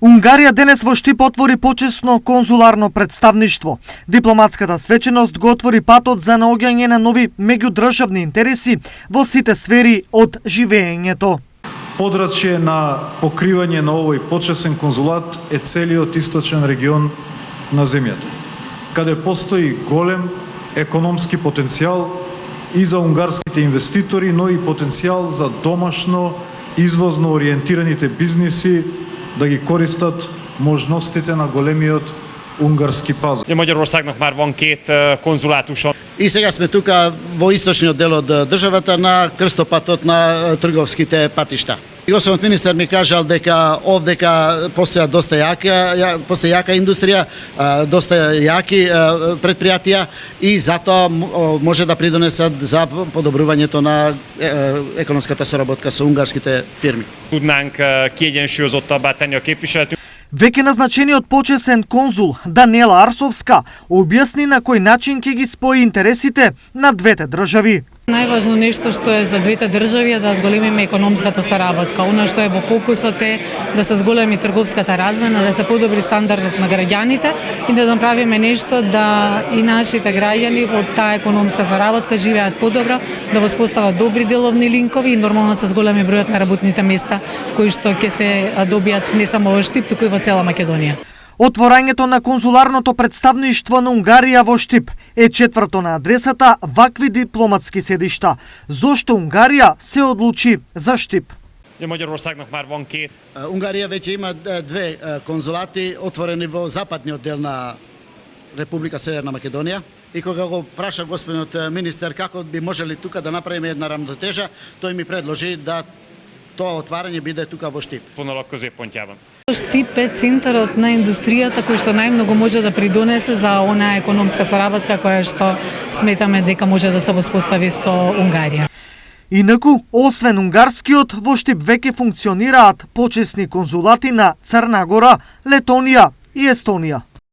Унгарија денес во Штип отвори почесно конзуларно представништво. Дипломатската свеченост го отвори патот за наоѓање на нови меѓудржавни интереси во сите сфери од живеењето. Подрачје на покривање на овој почесен конзулат е целиот источен регион на земјата, каде постои голем економски потенцијал и за унгарските инвеститори, но и потенцијал за домашно извозно ориентираните бизниси да ги користат можностите на големиот унгарски пазар. Magyarországnak már van két konzulátusa. И сега сме тука во источниот дел од државата на крстопатот на трговските патишта. Господинот министер ми кажал дека овдека постоја доста јака индустрија, доста јаки предпријатија и затоа може да придонесат за подобрувањето на економската соработка со унгарските фирми. Tudnánk kiegyensúlyozottabbá tenni a képviseletünket. Веќе назначениот почесен конзул Даниела Арсовска објасни на кој начин ќе ги спои интересите на двете држави. Најважно нешто што е за двете држави е да зголемиме економската соработка. Она што е во фокусот е да се зголеми трговската размена, да се подобри стандардот на граѓаните и да направиме нешто да и нашите граѓани од таа економска соработка живеат подобро, да воспостават добри деловни линкови и нормално се зголеми бројот на работните места кои што ќе се добијат не само во Штип, туку и во цела Македонија. Отворањето на конзуларното представништво на Унгарија во Штип е четврто на адресата вакви дипломатски седишта. Зошто Унгарија се одлучи за Штип? Magyarországnak már van két. Унгарија веќе има две конзулати отворени во западниот дел на Република Северна Македонија. И кога го праша господинот министер како би можели тука да направиме една рамнотежа, тој ми предложи да тоа отварање биде тука во Штип. Vonalak középpontjában. Штип е центарот на индустријата кој што најмногу може да придонесе за онаа економска соработка која што сметаме дека може да се воспостави со Унгарија. Инаку, освен унгарскиот, во Штип веќе функционираат почесни конзулати на Црна Гора, Летонија и Естонија.